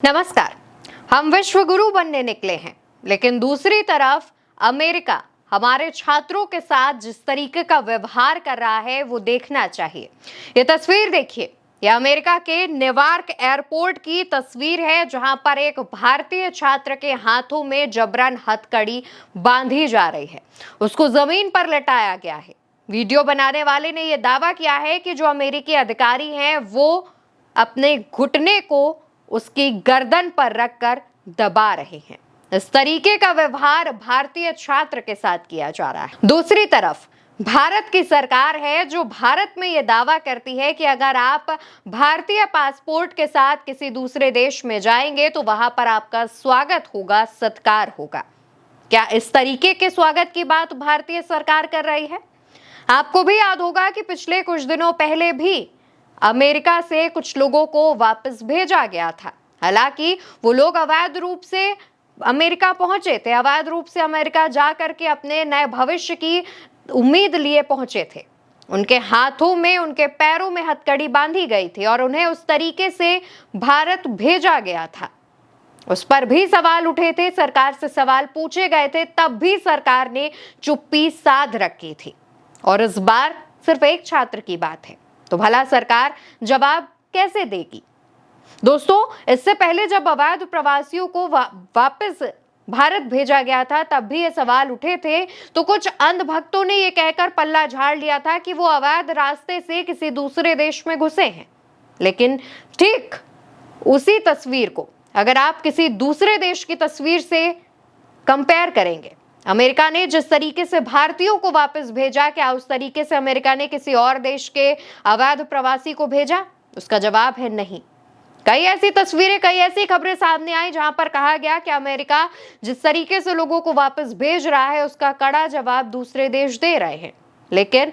नमस्कार। हम विश्व गुरु बनने निकले हैं, लेकिन दूसरी तरफ अमेरिका हमारे छात्रों के साथ जिस तरीके का व्यवहार कर रहा है वो देखना चाहिए। ये तस्वीर देखिए, यह अमेरिका के न्यूयॉर्क एयरपोर्ट की तस्वीर है, जहां पर एक भारतीय छात्र के हाथों में जबरन हथकड़ी बांधी जा रही है। उसको जमीन पर लटाया गया है। वीडियो बनाने वाले ने यह दावा किया है कि जो अमेरिकी अधिकारी हैं वो अपने घुटने को उसकी गर्दन पर रखकर दबा रहे हैं। इस तरीके का व्यवहार भारतीय छात्र के साथ किया जा रहा है। दूसरी तरफ भारत की सरकार है जो भारत में यह दावा करती है कि अगर आप भारतीय पासपोर्ट के साथ किसी दूसरे देश में जाएंगे तो वहां पर आपका स्वागत होगा, सत्कार होगा। क्या इस तरीके के स्वागत की बात भारतीय सरकार कर रही है? आपको भी याद होगा कि पिछले कुछ दिनों पहले भी अमेरिका से कुछ लोगों को वापस भेजा गया था। हालांकि वो लोग अवैध रूप से अमेरिका पहुंचे थे, अवैध रूप से अमेरिका जा करके अपने नए भविष्य की उम्मीद लिए पहुंचे थे। उनके हाथों में, उनके पैरों में हथकड़ी बांधी गई थी और उन्हें उस तरीके से भारत भेजा गया था। उस पर भी सवाल उठे थे, सरकार से सवाल पूछे गए थे, तब भी सरकार ने चुप्पी साध रखी थी। और इस बार सिर्फ एक छात्र की बात है, तो भला सरकार जवाब कैसे देगी? दोस्तों, इससे पहले जब अवैध प्रवासियों को वापस भारत भेजा गया था, तब भी ये सवाल उठे थे। तो कुछ अंधभक्तों ने ये कहकर पल्ला झाड़ लिया था कि वो अवैध रास्ते से किसी दूसरे देश में घुसे हैं। लेकिन ठीक उसी तस्वीर को अगर आप किसी दूसरे देश की तस्वीर से कंपेयर करेंगे, अमेरिका ने जिस तरीके से भारतीयों को वापस भेजा, क्या उस तरीके से अमेरिका ने किसी और देश के अवैध प्रवासी को भेजा? उसका जवाब है नहीं। कई ऐसी तस्वीरें, कई ऐसी खबरें सामने आई जहां पर कहा गया कि अमेरिका जिस तरीके से लोगों को वापस भेज रहा है उसका कड़ा जवाब दूसरे देश दे रहे हैं। लेकिन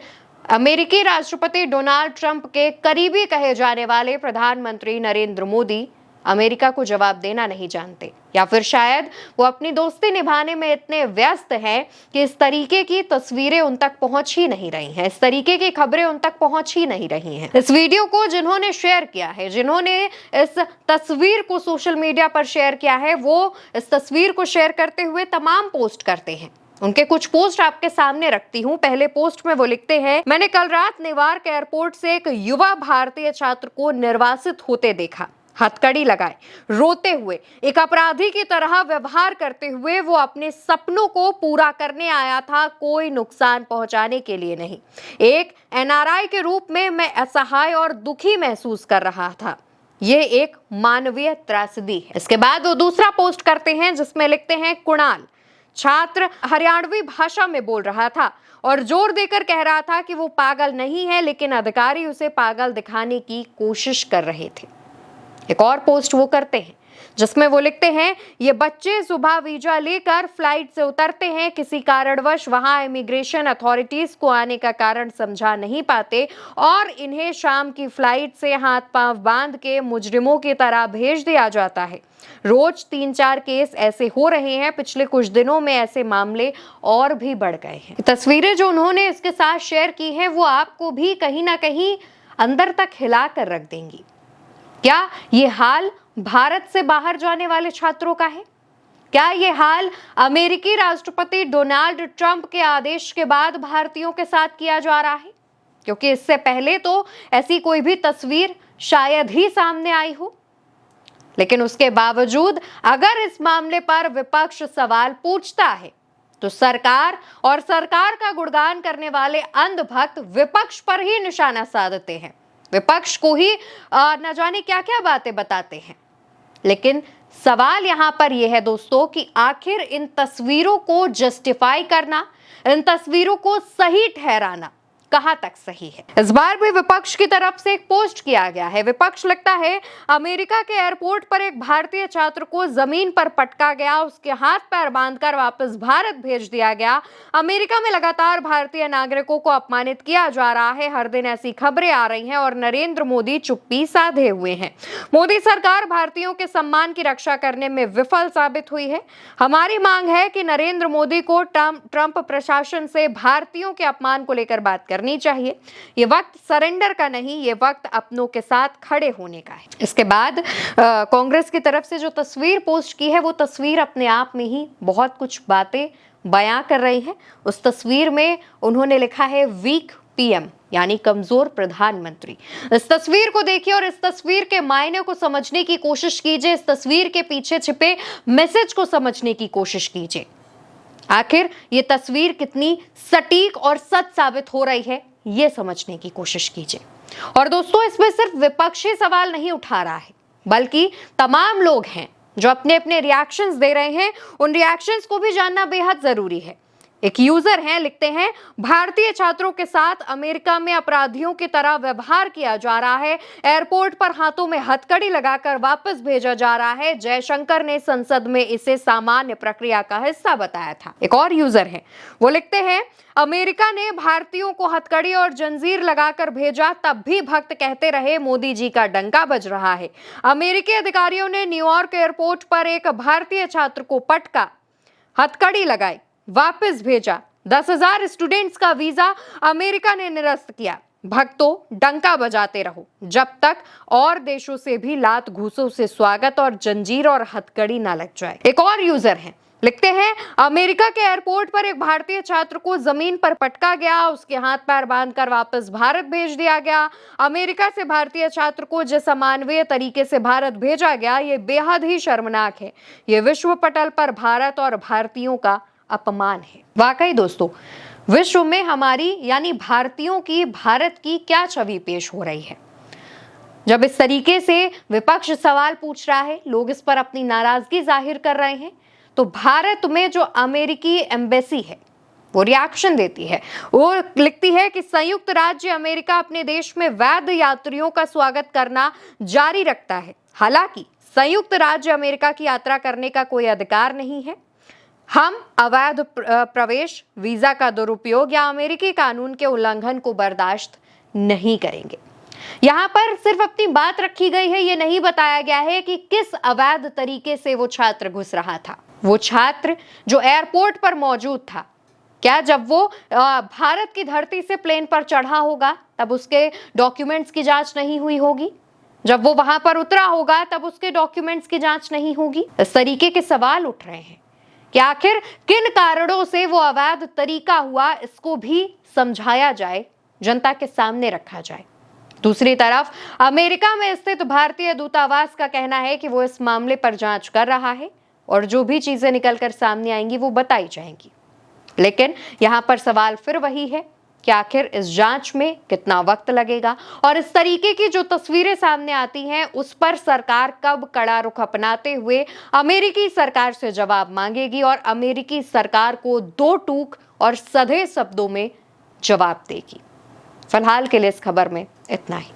अमेरिकी राष्ट्रपति डोनाल्ड ट्रंप के करीबी कहे जाने वाले प्रधानमंत्री नरेंद्र मोदी अमेरिका को जवाब देना नहीं जानते, या फिर शायद वो अपनी दोस्ती निभाने में इतने व्यस्त हैं कि इस तरीके की तस्वीरें उन तक पहुंच ही नहीं रही हैं, इस तरीके की खबरें उन तक पहुंच ही नहीं रही हैं। इस वीडियो को जिन्होंने शेयर किया है, जिन्होंने इस तस्वीर को सोशल मीडिया पर शेयर किया है, वो इस तस्वीर को शेयर करते हुए तमाम पोस्ट करते हैं। उनके कुछ पोस्ट आपके सामने रखती हूं। पहले पोस्ट में वो लिखते हैं, मैंने कल रात न्यूयॉर्क एयरपोर्ट से एक युवा भारतीय छात्र को निर्वासित होते देखा। हथकड़ी लगाए, रोते हुए, एक अपराधी की तरह व्यवहार करते हुए वो अपने सपनों को पूरा करने आया था, कोई नुकसान पहुंचाने के लिए नहीं। एक एनआरआई के रूप में मैं असहाय और दुखी महसूस कर रहा था। ये एक मानवीय त्रासदी है। इसके बाद वो दूसरा पोस्ट करते हैं जिसमें लिखते हैं, कुणाल छात्र हरियाणवी भाषा में बोल रहा था और जोर देकर कह रहा था कि वो पागल नहीं है, लेकिन अधिकारी उसे पागल दिखाने की कोशिश कर रहे थे। एक और पोस्ट वो करते हैं जिसमें वो लिखते हैं, ये बच्चे सुबह वीजा लेकर फ्लाइट से उतरते हैं, किसी कारणवश वहां इमिग्रेशन अथॉरिटीज को आने का कारण समझा नहीं पाते और इन्हें शाम की फ्लाइट से हाथ पांव बांध के मुजरिमों की तरह भेज दिया जाता है। रोज 3-4 केस ऐसे हो रहे हैं। पिछले कुछ दिनों में ऐसे मामले और भी बढ़ गए हैं। तस्वीरें जो उन्होंने इसके साथ शेयर की हैं वो आपको भी कहीं ना कहीं अंदर तक हिला कर रख देंगी। क्या ये हाल भारत से बाहर जाने वाले छात्रों का है? क्या ये हाल अमेरिकी राष्ट्रपति डोनाल्ड ट्रंप के आदेश के बाद भारतीयों के साथ किया जा रहा है? क्योंकि इससे पहले तो ऐसी कोई भी तस्वीर शायद ही सामने आई हो। लेकिन उसके बावजूद अगर इस मामले पर विपक्ष सवाल पूछता है तो सरकार और सरकार का गुणगान करने वाले अंधभक्त विपक्ष पर ही निशाना साधते हैं, विपक्ष को ही न जाने क्या क्या बातें बताते हैं। लेकिन सवाल यहां पर यह है दोस्तों कि आखिर इन तस्वीरों को जस्टिफाई करना, इन तस्वीरों को सही ठहराना कहां तक सही है? इस बार भी विपक्ष की तरफ से एक पोस्ट किया गया है। विपक्ष लिखता है, अमेरिका के एयरपोर्ट पर एक भारतीय छात्र को जमीन पर पटका गया, उसके हाथ पैर बांधकर वापस भारत भेज दिया गया। अमेरिका में लगातार भारतीय नागरिकों को अपमानित किया जा रहा है। हर दिन ऐसी खबरें आ रही हैं और नरेंद्र मोदी चुप्पी साधे हुए हैं। मोदी सरकार भारतीयों के सम्मान की रक्षा करने में विफल साबित हुई है। हमारी मांग है कि नरेंद्र मोदी को ट्रंप प्रशासन से भारतीयों के अपमान को लेकर बात करनी चाहिए। ये वक्त सरेंडर का नहीं, ये वक्त अपनों के साथ खड़े होने का है। इसके बाद कांग्रेस की तरफ से जो तस्वीर पोस्ट की है, वो तस्वीर अपने आप में ही बहुत कुछ बातें बयां कर रही है। उस तस्वीर में उन्होंने लिखा है वीक पीएम, यानी कमजोर प्रधानमंत्री। इस तस्वीर को देखिए और इस तस्वीर के मायने को समझने की कोशिश कीजिए। इस तस्वीर के पीछे छिपे मैसेज को समझने की कोशिश कीजिए। आखिर ये तस्वीर कितनी सटीक और सच साबित हो रही है, ये समझने की कोशिश कीजिए। और दोस्तों, इसमें सिर्फ विपक्षी सवाल नहीं उठा रहा है, बल्कि तमाम लोग हैं जो अपने अपने रिएक्शंस दे रहे हैं। उन रिएक्शंस को भी जानना बेहद जरूरी है। एक यूजर हैं, लिखते हैं, भारतीय छात्रों के साथ अमेरिका में अपराधियों की तरह व्यवहार किया जा रहा है। एयरपोर्ट पर हाथों में हथकड़ी लगाकर वापस भेजा जा रहा है। जयशंकर ने संसद में इसे सामान्य प्रक्रिया का हिस्सा बताया था। एक और यूजर है, वो लिखते हैं, अमेरिका ने भारतीयों को हथकड़ी और जंजीर लगाकर भेजा, तब भी भक्त कहते रहे मोदी जी का डंका बज रहा है। अमेरिकी अधिकारियों ने न्यूयॉर्क एयरपोर्ट पर एक भारतीय छात्र को पटका, हथकड़ी लगाई, वापस भेजा। 10,000 स्टूडेंट्स का वीजा अमेरिका ने निरस्त किया। भक्तों, डंका बजाते रहो जब तक और देशों से भी लात घूसों से स्वागत और जंजीर और हथकड़ी ना लग जाए। एक और यूजर है, लिखते हैं, अमेरिका के एयरपोर्ट पर एक भारतीय छात्र को जमीन पर पटका गया, उसके हाथ पैर बांधकर वापस भारत भेज दिया गया। अमेरिका से भारतीय छात्र को जिस अमानवीय तरीके से भारत भेजा गया, ये बेहद ही शर्मनाक है। ये विश्व पटल पर भारत और भारतीयों का अपमान है। वाकई दोस्तों, विश्व में हमारी यानी भारतीयों की, भारत की क्या छवि पेश हो रही है। जब इस तरीके से विपक्ष सवाल पूछ रहा है, लोग इस पर अपनी नाराजगी जाहिर कर रहे हैं, तो भारत में जो अमेरिकी एम्बेसी है वो रिएक्शन देती है। वो लिखती है कि संयुक्त राज्य अमेरिका अपने देश में वैध यात्रियों का स्वागत करना जारी रखता है। हालांकि संयुक्त राज्य अमेरिका की यात्रा करने का कोई अधिकार नहीं है। हम अवैध प्रवेश, वीजा का दुरुपयोग या अमेरिकी कानून के उल्लंघन को बर्दाश्त नहीं करेंगे। यहाँ पर सिर्फ अपनी बात रखी गई है, ये नहीं बताया गया है कि किस अवैध तरीके से वो छात्र घुस रहा था। वो छात्र जो एयरपोर्ट पर मौजूद था, क्या जब वो भारत की धरती से प्लेन पर चढ़ा होगा तब उसके डॉक्यूमेंट्स की जांच नहीं हुई होगी? जब वो वहां पर उतरा होगा तब उसके डॉक्यूमेंट्स की जांच नहीं होगी? इस तरीके के सवाल उठ रहे हैं कि आखिर किन कारणों से वो अवैध तरीका हुआ, इसको भी समझाया जाए, जनता के सामने रखा जाए। दूसरी तरफ अमेरिका में स्थित भारतीय दूतावास का कहना है कि वो इस मामले पर जांच कर रहा है और जो भी चीजें निकलकर सामने आएंगी वो बताई जाएंगी। लेकिन यहां पर सवाल फिर वही है कि आखिर इस जांच में कितना वक्त लगेगा और इस तरीके की जो तस्वीरें सामने आती हैं उस पर सरकार कब कड़ा रुख अपनाते हुए अमेरिकी सरकार से जवाब मांगेगी और अमेरिकी सरकार को दो टूक और सधे शब्दों में जवाब देगी। फिलहाल के लिए इस खबर में इतना ही।